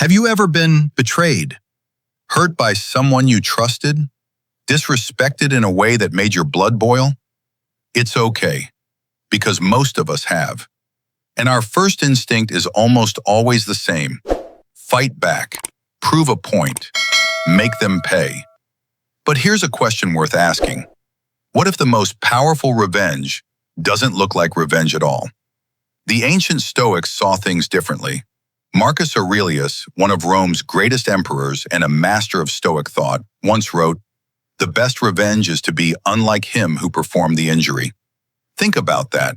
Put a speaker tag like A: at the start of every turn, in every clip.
A: Have you ever been betrayed? Hurt by someone you trusted? Disrespected in a way that made your blood boil? It's okay, because most of us have. And our first instinct is almost always the same. Fight back, prove a point, make them pay. But here's a question worth asking. What if the most powerful revenge doesn't look like revenge at all? The ancient Stoics saw things differently. Marcus Aurelius, one of Rome's greatest emperors and a master of Stoic thought, once wrote, "The best revenge is to be unlike him who performed the injury." Think about that.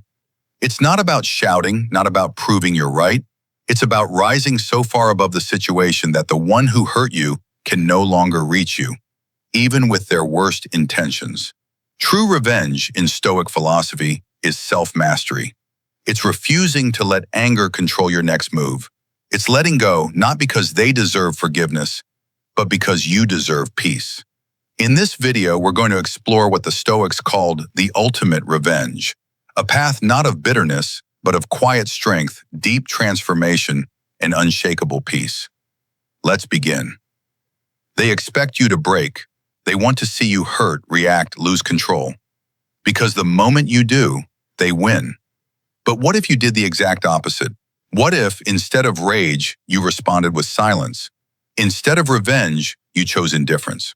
A: It's not about shouting, not about proving you're right. It's about rising so far above the situation that the one who hurt you can no longer reach you, even with their worst intentions. True revenge in Stoic philosophy is self-mastery. It's refusing to let anger control your next move. It's letting go not because they deserve forgiveness, but because you deserve peace. In this video, we're going to explore what the Stoics called the ultimate revenge, a path not of bitterness, but of quiet strength, deep transformation, and unshakable peace. Let's begin. They expect you to break. They want to see you hurt, react, lose control. Because the moment you do, they win. But what if you did the exact opposite? What if, instead of rage, you responded with silence? Instead of revenge, you chose indifference.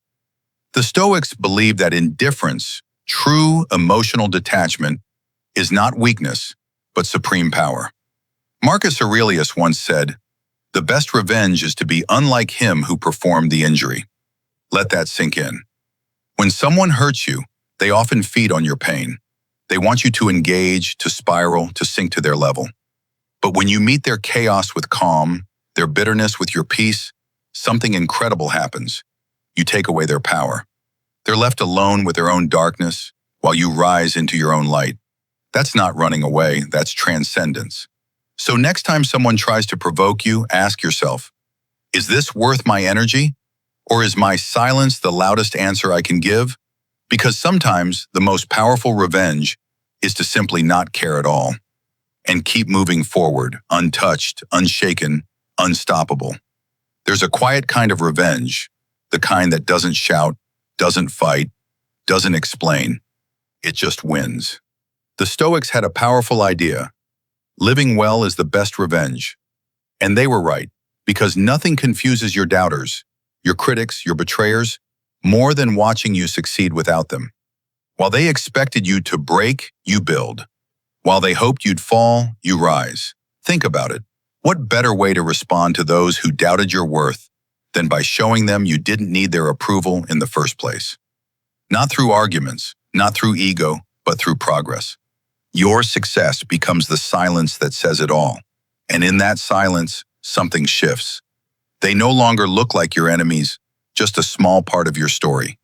A: The Stoics believe that indifference, true emotional detachment, is not weakness, but supreme power. Marcus Aurelius once said, "The best revenge is to be unlike him who performed the injury." Let that sink in. When someone hurts you, they often feed on your pain. They want you to engage, to spiral, to sink to their level. But when you meet their chaos with calm, their bitterness with your peace, something incredible happens. You take away their power. They're left alone with their own darkness while you rise into your own light. That's not running away, that's transcendence. So next time someone tries to provoke you, ask yourself, is this worth my energy? Or is my silence the loudest answer I can give? Because sometimes the most powerful revenge is to simply not care at all and keep moving forward, untouched, unshaken, unstoppable. There's a quiet kind of revenge, the kind that doesn't shout, doesn't fight, doesn't explain. It just wins. The Stoics had a powerful idea. Living well is the best revenge. And they were right, because nothing confuses your doubters, your critics, your betrayers, more than watching you succeed without them. While they expected you to break, you build. While they hoped you'd fall, you rise. Think about it. What better way to respond to those who doubted your worth than by showing them you didn't need their approval in the first place? Not through arguments, not through ego, but through progress. Your success becomes the silence that says it all. And in that silence, something shifts. They no longer look like your enemies, just a small part of your story.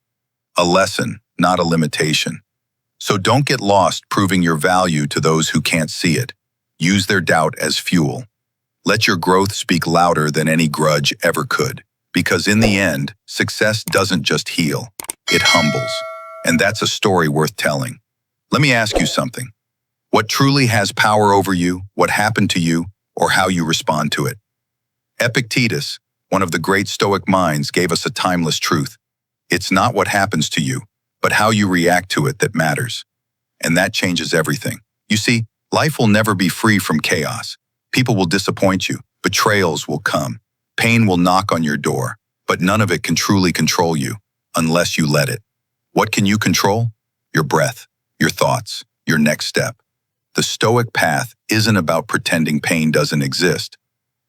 A: A lesson, not a limitation. So don't get lost proving your value to those who can't see it. Use their doubt as fuel. Let your growth speak louder than any grudge ever could. Because in the end, success doesn't just heal, it humbles. And that's a story worth telling. Let me ask you something. What truly has power over you, what happened to you, or how you respond to it? Epictetus, one of the great Stoic minds, gave us a timeless truth. It's not what happens to you, but how you react to it that matters. And that changes everything. You see, life will never be free from chaos. People will disappoint you. Betrayals will come. Pain will knock on your door. But none of it can truly control you unless you let it. What can you control? Your breath, your thoughts, your next step. The Stoic path isn't about pretending pain doesn't exist.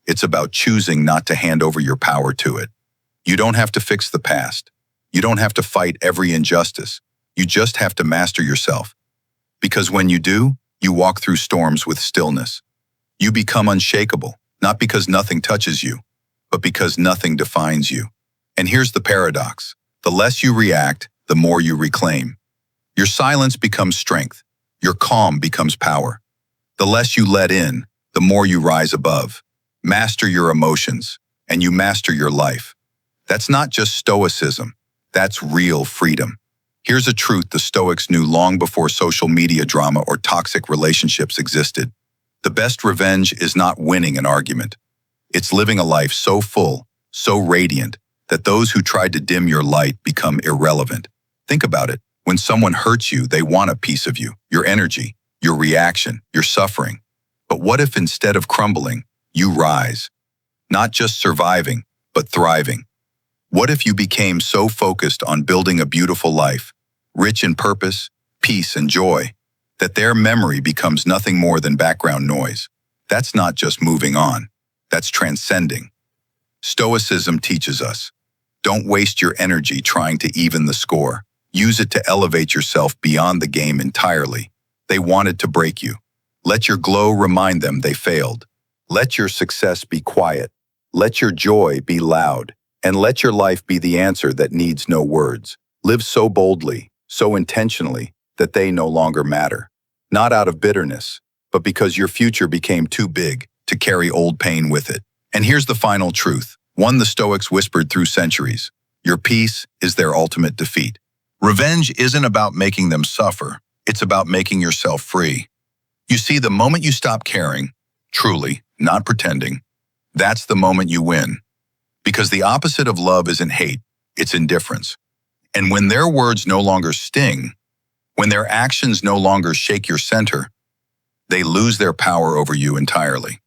A: It's about choosing not to hand over your power to it. You don't have to fix the past. You don't have to fight every injustice. You just have to master yourself. Because when you do, you walk through storms with stillness. You become unshakable, not because nothing touches you, but because nothing defines you. And here's the paradox. The less you react, the more you reclaim. Your silence becomes strength. Your calm becomes power. The less you let in, the more you rise above. Master your emotions, and you master your life. That's not just stoicism. That's real freedom. Here's a truth the Stoics knew long before social media drama or toxic relationships existed. The best revenge is not winning an argument. It's living a life so full, so radiant, that those who tried to dim your light become irrelevant. Think about it. When someone hurts you, they want a piece of you, your energy, your reaction, your suffering. But what if instead of crumbling, you rise? Not just surviving, but thriving. What if you became so focused on building a beautiful life, rich in purpose, peace, and joy, that their memory becomes nothing more than background noise? That's not just moving on. That's transcending. Stoicism teaches us, don't waste your energy trying to even the score. Use it to elevate yourself beyond the game entirely. They wanted to break you. Let your glow remind them they failed. Let your success be quiet. Let your joy be loud. And let your life be the answer that needs no words. Live so boldly, so intentionally, that they no longer matter. Not out of bitterness, but because your future became too big to carry old pain with it. And here's the final truth, one the Stoics whispered through centuries. Your peace is their ultimate defeat. Revenge isn't about making them suffer. It's about making yourself free. You see, the moment you stop caring, truly, not pretending, that's the moment you win. Because the opposite of love isn't hate, it's indifference. And when their words no longer sting, when their actions no longer shake your center, they lose their power over you entirely.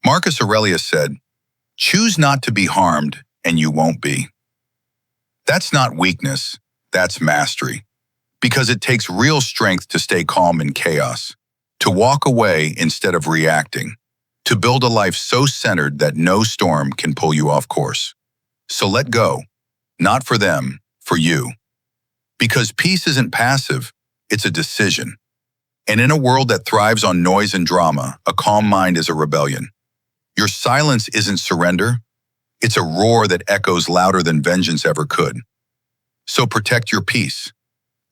A: Marcus Aurelius said, "Choose not to be harmed, and you won't be." That's not weakness, that's mastery. Because it takes real strength to stay calm in chaos, to walk away instead of reacting, to build a life so centered that no storm can pull you off course. So let go, not for them, for you. Because peace isn't passive, it's a decision. And in a world that thrives on noise and drama, a calm mind is a rebellion. Your silence isn't surrender, it's a roar that echoes louder than vengeance ever could. So protect your peace.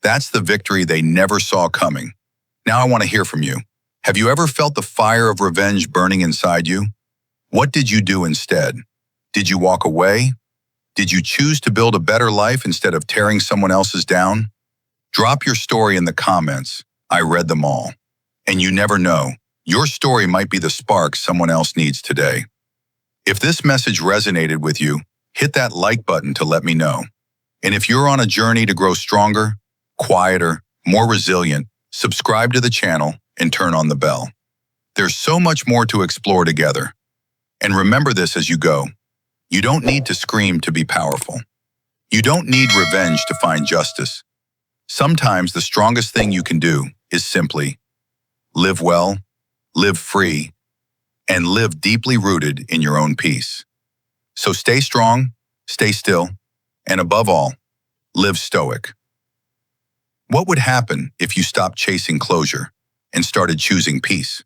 A: That's the victory they never saw coming. Now I want to hear from you. Have you ever felt the fire of revenge burning inside you? What did you do instead? Did you walk away? Did you choose to build a better life instead of tearing someone else's down? Drop your story in the comments. I read them all. And you never know, your story might be the spark someone else needs today. If this message resonated with you, hit that like button to let me know. And if you're on a journey to grow stronger, quieter, more resilient, subscribe to the channel and turn on the bell. There's so much more to explore together. And remember this as you go. You don't need to scream to be powerful. You don't need revenge to find justice. Sometimes the strongest thing you can do is simply live well, live free, and live deeply rooted in your own peace. So stay strong, stay still, and above all, live stoic. What would happen if you stopped chasing closure and started choosing peace?